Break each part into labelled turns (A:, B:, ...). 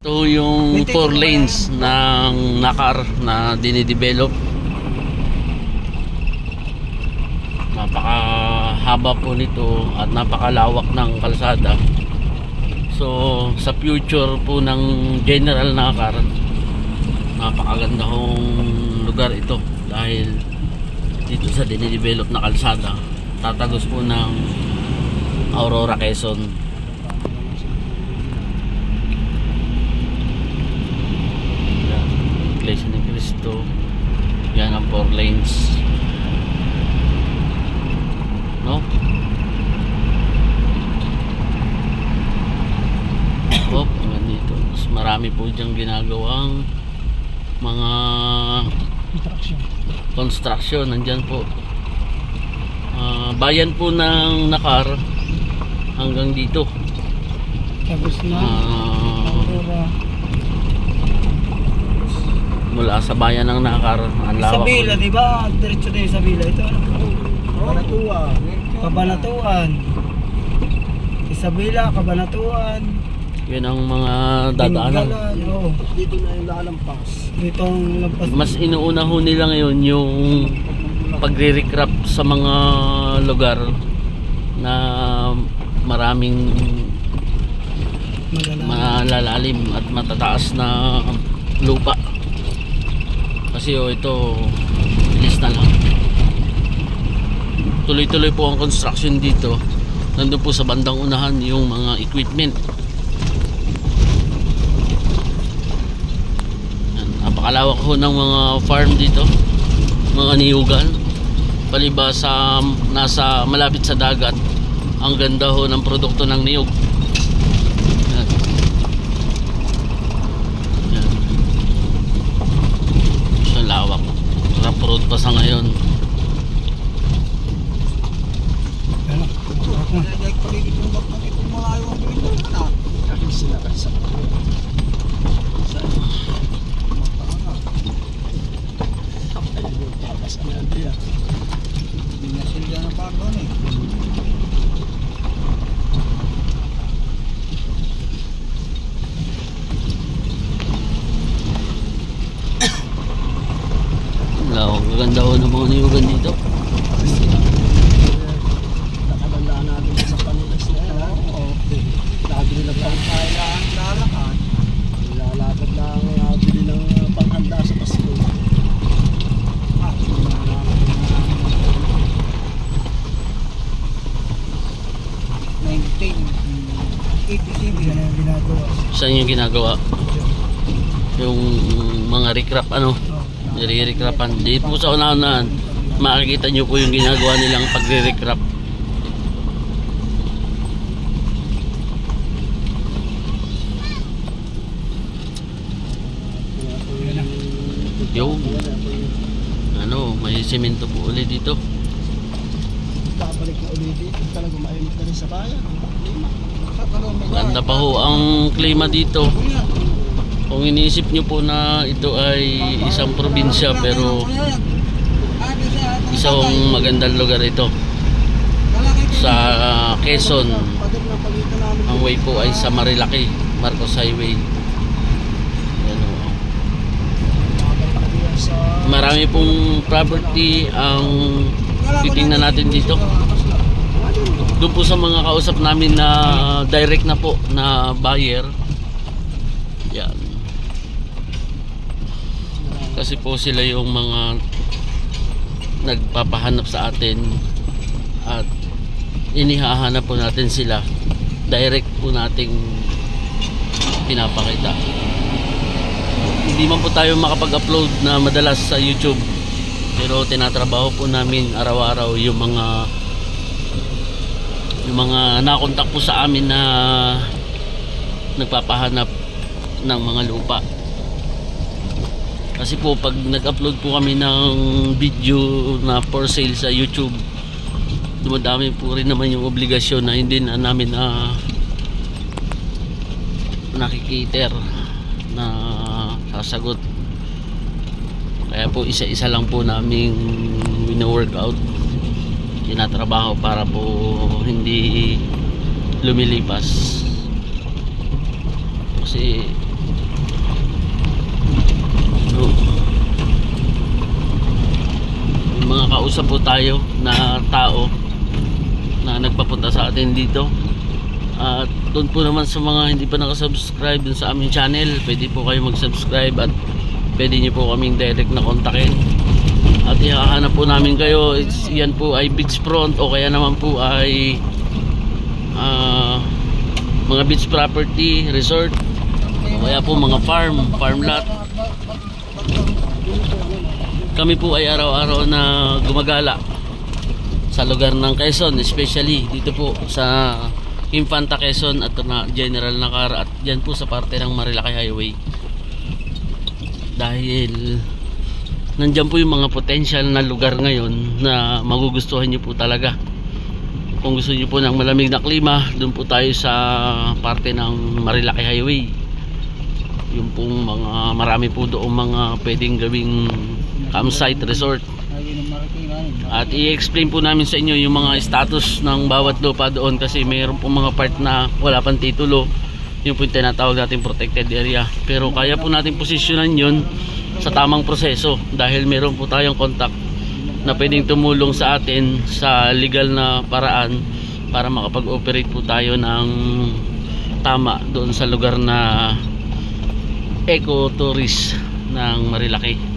A: Ito yung 4 lanes ng Nakar na dinidevelop. Napakahaba po nito at napakalawak ng kalsada. So sa future po ng General Nakar, napakaganda hong lugar ito dahil dito sa dinidevelop na kalsada tatagos po ng Aurora, Quezon. Iglesia ni Cristo. Yan ang 4 lanes, no? Hop, hanggang dito. Mas marami po diyang ginagawang mga construction. Nandyan po bayan po ng Nakar hanggang dito.
B: Tapos na Aurora.
A: Mula sa bayan ng Nakar, ang lawak.
B: Isabela, di ba? Diretso na Isabela. Ito ano? Cabanatuan. Cabanatuan. Isabela, Cabanatuan.
A: Yun ang mga dadaanan.
B: Oh. Dito na yung lalampas. Dito ang lampas.
A: Mas inuuna ho nila ngayon yung pagre-recrap sa mga lugar na maraming malalalim at matataas na lupa. Kasi ito bilis na lang. Tuloy-tuloy po ang construction dito. Nandun po sa bandang unahan yung mga equipment. Napakalawak ho ng mga farm dito, mga niyugan. Palibasa nasa malapit sa dagat. Ang ganda ho ng produkto ng niyog. Lawak. Rough road pa sa ngayon. Gaganda ho ng mga niyugan dito.
B: Nakabandaan natin sa Panilas na yan. Okay. Lagi nila pang kailangan lalakad. Lalakad lang bili ng panghanda sa Pasko.
A: Saan yung ginagawa? Yung mga recrap ano? Nire-recrapan. Di po sa unahan, makikita nyo po yung ginagawa nilang pagre-recrap. Yung ano, may semento po ulit dito.
B: Babalik na ulit dito. Talaga mainit na rin sa bayan.
A: Ganda pa ho ang klima dito. Kung iniisip nyo po na ito ay isang probinsya, pero isang magandang lugar ito sa Quezon. Ang way po ay sa Marilaki, Marcos Highway. Ano, marami pong property ang titingnan natin dito. Doon po sa mga kausap namin na direct na po na buyer, yan. Kasi po sila yung mga nagpapahanap sa atin at inihahanap po natin sila. Direct po nating pinapakita. Hindi man po tayo makapag-upload na madalas sa YouTube, pero tinatrabaho po namin araw-araw yung mga nakontak po sa amin na nagpapahanap ng mga lupa. Kasi po pag nag-upload po kami ng video na for sale sa YouTube, dumadami po rin naman yung obligasyon na hindi na namin nakikiter na sasagot. Kaya po isa-isa lang po naming wino-workout, tinatrabaho para po hindi lumilipas. Kasi nag-uusap po tayo na tao na nagpapunta sa atin dito. At doon po naman sa mga hindi pa nakasubscribe dun sa aming channel, pwede po kayo mag-subscribe at pwede nyo po kaming direct na kontakin. At ihahanap po namin kayo, yan po ay beachfront o kaya naman po ay mga beach property, resort, o kaya po mga farm lot. Kami po ay araw-araw na gumagala sa lugar ng Quezon, especially dito po sa Infanta Quezon at General Nakar, at dyan po sa parte ng Marilaki Highway. Dahil nandyan po yung mga potential na lugar ngayon na magugustuhan nyo po talaga. Kung gusto nyo po ng malamig na klima, doon po tayo sa parte ng Marilaki Highway. Yung pong mga marami po doon mga pwedeng gawing campsite resort. At i-explain po namin sa inyo yung mga status ng bawat lupa doon, kasi mayroon po mga part na wala pang titulo, yung po yung tinatawag natin protected area. Pero kaya po natin posisyonan yun sa tamang proseso dahil mayroon po tayong contact na pwedeng tumulong sa atin sa legal na paraan para makapag-operate po tayo ng tama doon sa lugar na eco-tourist ng Marilaki.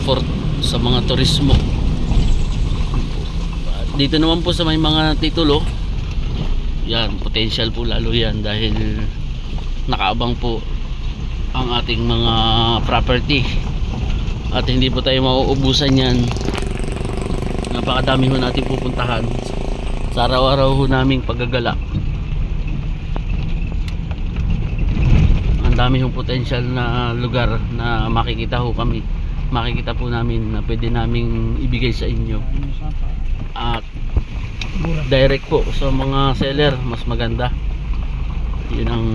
A: For sa mga turismo. Dito naman po sa may mga titulo, yan, potential po lalo yan dahil nakaabang po ang ating mga property at hindi po tayo mauubusan yan. Napakadami ho natin pupuntahan sa araw-araw ho naming paggagala. Ang dami hong potential na lugar na makikita ho kami, makikita po namin na pwede naming ibigay sa inyo at direct po sa mga seller, mas maganda. Yun ang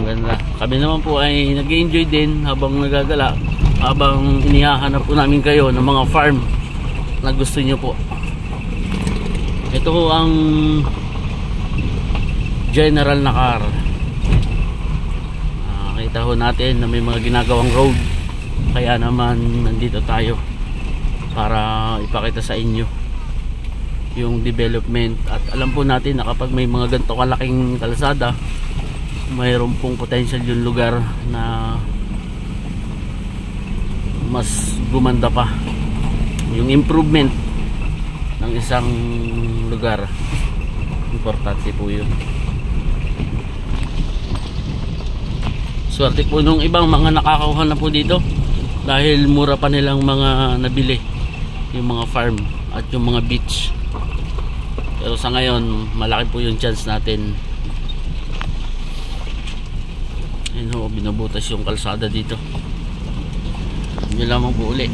A: ganda. Kami naman po ay nag-enjoy din habang nagagala, habang inihahanap po namin kayo ng mga farm na gusto nyo po. Ito po ang General Nakar. Nakita ho natin na may mga ginagawang road, kaya naman nandito tayo para ipakita sa inyo yung development. At alam po natin na kapag may mga ganito kalaking kalsada, mayroon pong potential yung lugar na mas gumanda pa yung improvement ng isang lugar. Importante po yun. Swerte po nung ibang mga nakakakuha na po dito dahil mura pa nilang mga nabili yung mga farm at yung mga beach. Pero sa ngayon malaki po yung chance natin. Ayun ho, binubutas yung kalsada dito. Yun lamang po uli.